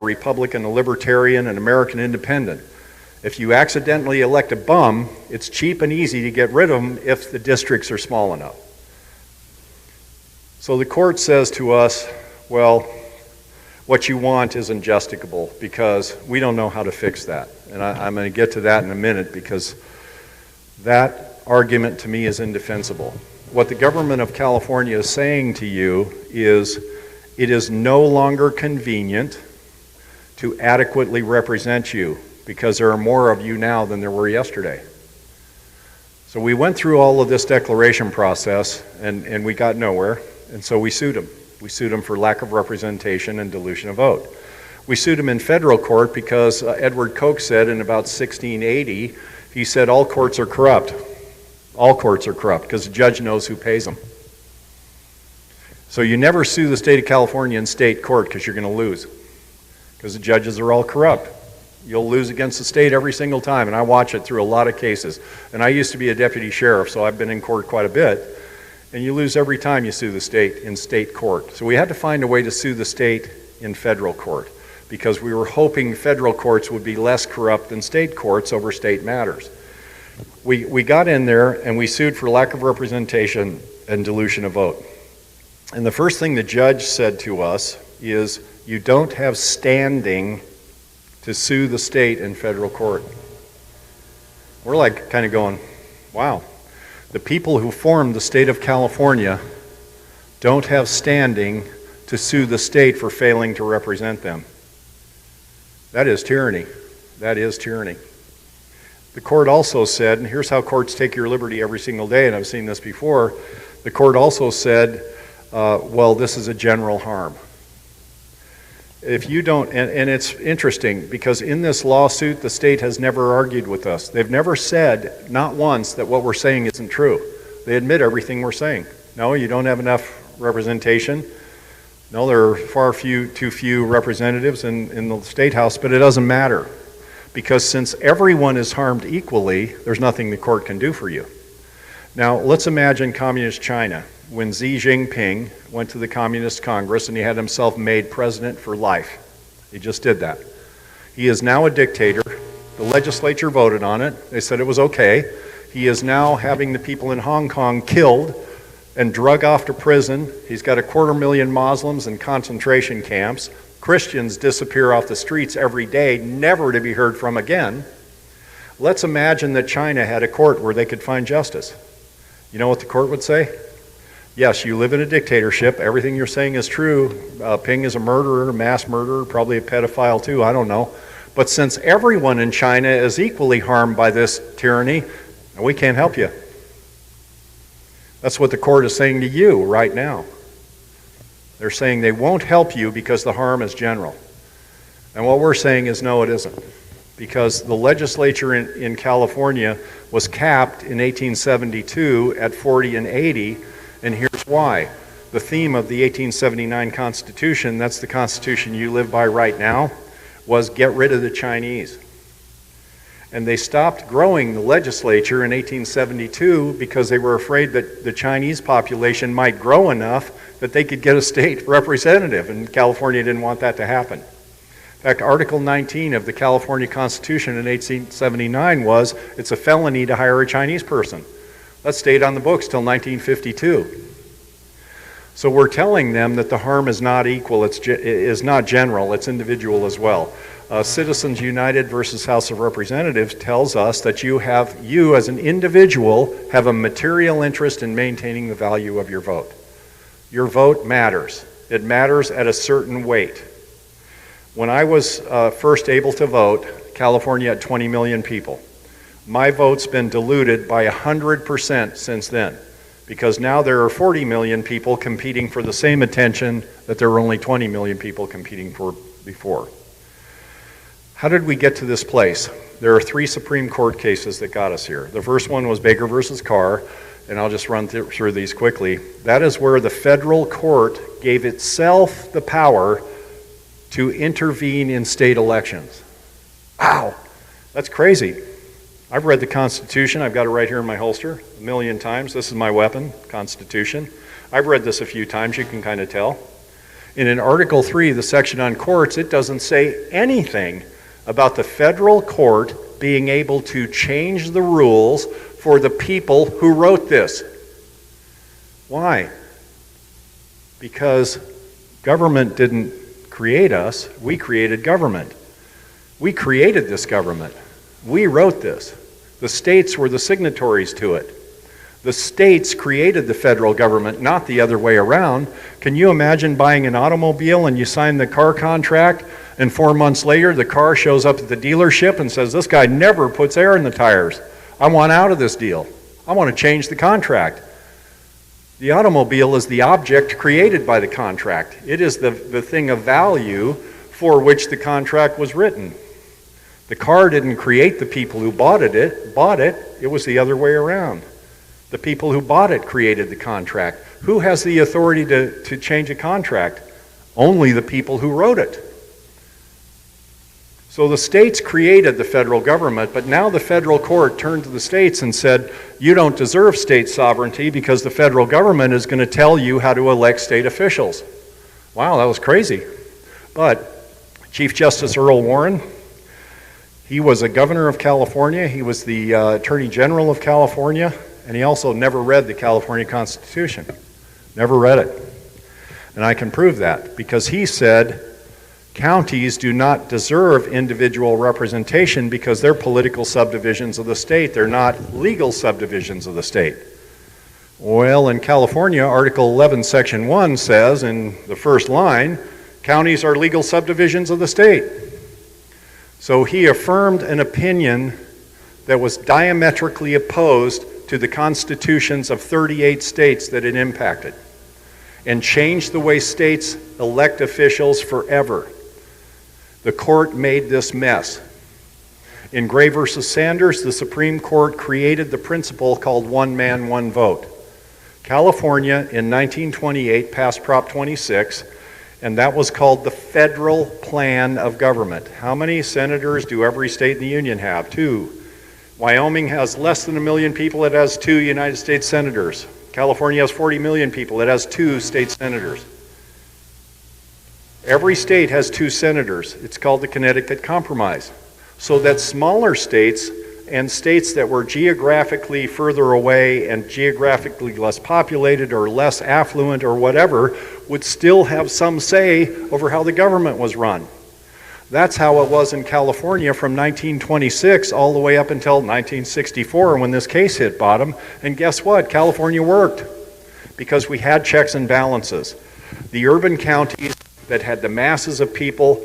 Republican, a Libertarian, an American Independent. If you accidentally elect a bum, it's cheap and easy to get rid of them if the districts are small enough. So the court says to us, well, what you want isn't justicable because we don't know how to fix that. And I'm going to get to that in a minute because that argument to me is indefensible. What the government of California is saying to you is it is no longer convenient to adequately represent you because there are more of you now than there were yesterday. So we went through all of this declaration process and we got nowhere, and so we sued them. We sued them for lack of representation and dilution of vote. We sued them in federal court because Edward Koch said in about 1680, he said all courts are corrupt. All courts are corrupt because the judge knows who pays them. So you never sue the state of California in state court because you're going to lose because the judges are all corrupt. You'll lose against the state every single time, and I watch it through a lot of cases. And I used to be a deputy sheriff, so I've been in court quite a bit. And you lose every time you sue the state in state court. So we had to find a way to sue the state in federal court because we were hoping federal courts would be less corrupt than state courts over state matters. We got in there and we sued for lack of representation and dilution of vote. And the first thing the judge said to us is, you don't have standing to sue the state in federal court. We're like kind of going, wow. The people who formed the state of California don't have standing to sue the state for failing to represent them. That is tyranny. That is tyranny. The court also said, and here's how courts take your liberty every single day, and I've seen this before, the court also said, well, this is a general harm. If you don't, and it's interesting because in this lawsuit, the state has never argued with us. They've never said, not once, that what we're saying isn't true. They admit everything we're saying. No, you don't have enough representation. No, there are too few representatives in the state house, but it doesn't matter. Because since everyone is harmed equally, there's nothing the court can do for you. Now, let's imagine communist China. When Xi Jinping went to the Communist Congress and he had himself made president for life. He just did that. He is now a dictator. The legislature voted on it. They said it was okay. He is now having the people in Hong Kong killed and drug off to prison. He's got 250,000 Muslims in concentration camps. Christians disappear off the streets every day, never to be heard from again. Let's imagine that China had a court where they could find justice. You know what the court would say? Yes, you live in a dictatorship. Everything you're saying is true. Ping is a murderer, a mass murderer, probably a pedophile too, I don't know. But since everyone in China is equally harmed by this tyranny, we can't help you. That's what the court is saying to you right now. They're saying they won't help you because the harm is general. And what we're saying is no, it isn't. Because the legislature in California was capped in 1872 at 40 and 80. And here's why. The theme of the 1879 Constitution, that's the Constitution you live by right now, was get rid of the Chinese. And they stopped growing the legislature in 1872 because they were afraid that the Chinese population might grow enough that they could get a state representative, and California didn't want that to happen. In fact, Article 19 of the California Constitution in 1879 was, it's a felony to hire a Chinese person. That stayed on the books till 1952. So we're telling them that the harm is not equal, is not general, it's individual as well. Citizens United versus House of Representatives tells us that you as an individual have a material interest in maintaining the value of your vote. Your vote matters. It matters at a certain weight. When I was first able to vote, California had 20 million people. My vote's been diluted by 100% since then, because now there are 40 million people competing for the same attention that there were only 20 million people competing for before. How did we get to this place? There are 3 Supreme Court cases that got us here. The first one was Baker versus Carr, and I'll just run through these quickly. That is where the federal court gave itself the power to intervene in state elections. Wow, that's crazy. I've read the Constitution. I've got it right here in my holster 1,000,000 times. This is my weapon, Constitution. I've read this a few times, you can kind of tell. And in Article 3, the section on courts, it doesn't say anything about the federal court being able to change the rules for the people who wrote this. Why? Because government didn't create us, we created government. We created this government. We wrote this. The states were the signatories to it. The states created the federal government, not the other way around. Can you imagine buying an automobile and you sign the car contract, and 4 months later the car shows up at the dealership and says, this guy never puts air in the tires. I want out of this deal. I want to change the contract. The automobile is the object created by the contract. It is the thing of value for which the contract was written. The car didn't create the people who bought it. It was the other way around. The people who bought it created the contract. Who has the authority to change a contract? Only the people who wrote it. So the states created the federal government, but now the federal court turned to the states and said, you don't deserve state sovereignty because the federal government is going to tell you how to elect state officials. Wow, that was crazy. But Chief Justice Earl Warren, he was a governor of California, he was the Attorney General of California, and he also never read the California Constitution. Never read it. And I can prove that because he said counties do not deserve individual representation because they're political subdivisions of the state. They're not legal subdivisions of the state. Well, in California, Article 11, Section 1 says in the first line, counties are legal subdivisions of the state. So he affirmed an opinion that was diametrically opposed to the constitutions of 38 states that it impacted and changed the way states elect officials forever. The court made this mess. In Gray versus Sanders, the Supreme Court created the principle called one man, one vote. California in 1928 passed Prop 26, and that was called the federal plan of government. How many senators do every state in the union have? 2. Wyoming has less than 1 million people, it has 2 United States senators. California has 40 million people, it has 2 state senators. Every state has 2 senators. It's called the Connecticut Compromise. So that smaller states and states that were geographically further away and geographically less populated or less affluent or whatever would still have some say over how the government was run. That's how it was in California from 1926 all the way up until 1964 when this case hit bottom. And guess what? California worked because we had checks and balances. The urban counties that had the masses of people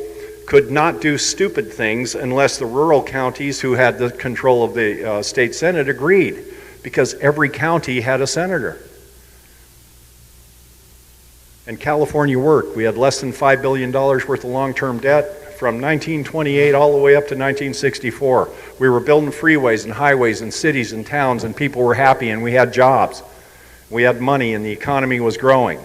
could not do stupid things unless the rural counties who had the control of the state senate agreed, because every county had a senator. And California worked. We had less than $5 billion worth of long-term debt from 1928 all the way up to 1964. We were building freeways and highways and cities and towns, and people were happy, and we had jobs. We had money, and the economy was growing.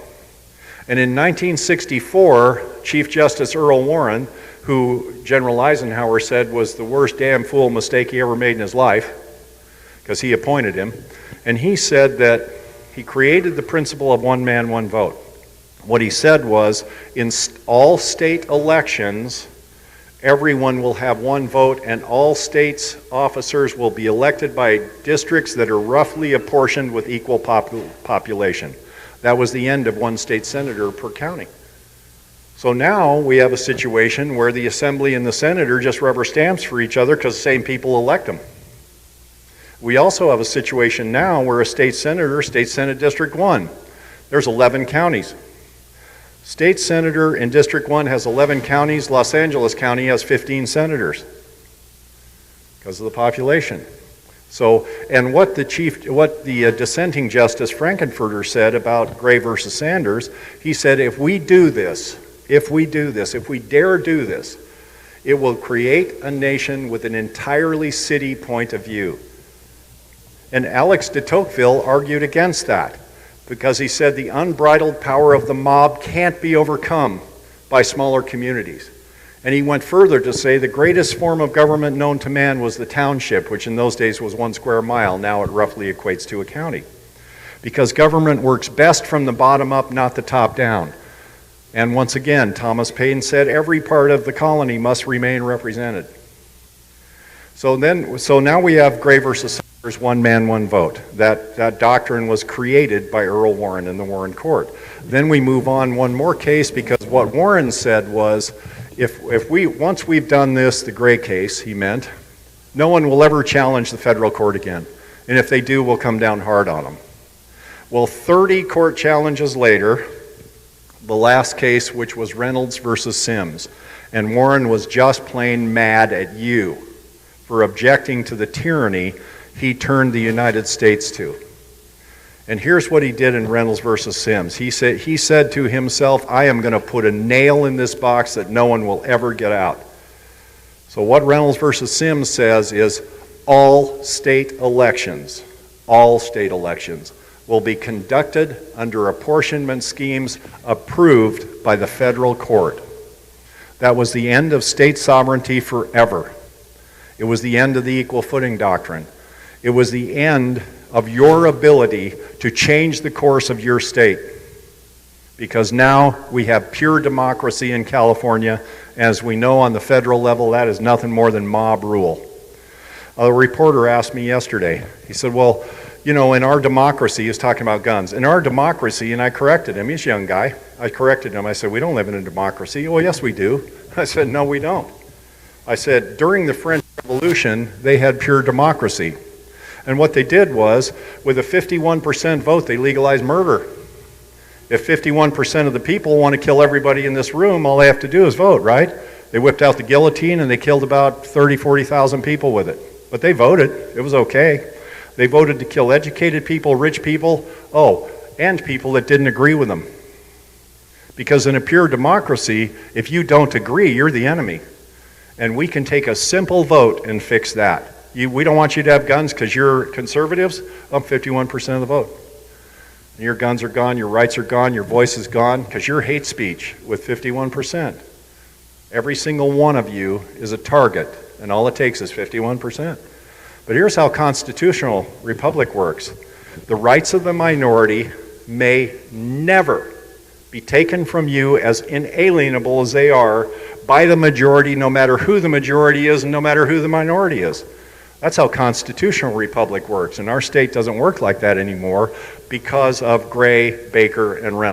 And in 1964, Chief Justice Earl Warren, who General Eisenhower said was the worst damn fool mistake he ever made in his life, because he appointed him, and he said that he created the principle of one man, one vote. What he said was, in all state elections, everyone will have one vote, and all states' officers will be elected by districts that are roughly apportioned with equal population. That was the end of one state senator per county. So now we have a situation where the assembly and the senator just rubber stamps for each other because the same people elect them. We also have a situation now where a state senator, State Senate District 1, there's 11 counties. State senator in District 1 has 11 counties. Los Angeles County has 15 senators because of the population. So, and what the dissenting Justice Frankenfurter said about Gray versus Sanders, he said, if we do this, if we dare do this, it will create a nation with an entirely city point of view. And Alex de Tocqueville argued against that because he said the unbridled power of the mob can't be overcome by smaller communities. And he went further to say the greatest form of government known to man was the township, which in those days was 1 square mile. Now it roughly equates to a county. Because government works best from the bottom up, not the top down. And once again, Thomas Paine said every part of the colony must remain represented. So now we have Gray versus Saunders, one man, one vote. That doctrine was created by Earl Warren in the Warren Court. Then we move on one more case, because what Warren said was, once we've done this, the Gray case, he meant, no one will ever challenge the federal court again. And if they do, we'll come down hard on them. Well, 30 court challenges later, the last case, which was Reynolds versus Sims, and Warren was just plain mad at you for objecting to the tyranny he turned the United States to. And here's what he did in Reynolds versus Sims. He said to himself, I am going to put a nail in this box that no one will ever get out. So what Reynolds versus Sims says is all state elections will be conducted under apportionment schemes approved by the federal court. That was the end of state sovereignty forever. It was the end of the equal footing doctrine. It was the end of your ability to change the course of your state. Because now we have pure democracy in California. As we know, on the federal level, that is nothing more than mob rule. A reporter asked me yesterday, he said, well, you know, in our democracy, he was talking about guns, in our democracy, and I corrected him, he's a young guy, I corrected him, I said, we don't live in a democracy. Oh, yes, we do. I said, no, we don't. I said, during the French Revolution, they had pure democracy. And what they did was, with a 51% vote, they legalized murder. If 51% of the people want to kill everybody in this room, all they have to do is vote, right? They whipped out the guillotine and they killed about 30,000, 40,000 people with it. But they voted. It was okay. They voted to kill educated people, rich people, and people that didn't agree with them. Because in a pure democracy, if you don't agree, you're the enemy. And we can take a simple vote and fix that. We don't want you to have guns because you're conservatives. I'm 51% of the vote. And your guns are gone, your rights are gone, your voice is gone because you're hate speech with 51%. Every single one of you is a target, and all it takes is 51%. But here's how constitutional republic works. The rights of the minority may never be taken from you as inalienable as they are by the majority, no matter who the majority is and no matter who the minority is. That's how constitutional republic works, and our state doesn't work like that anymore because of Gray, Baker, and Reynolds.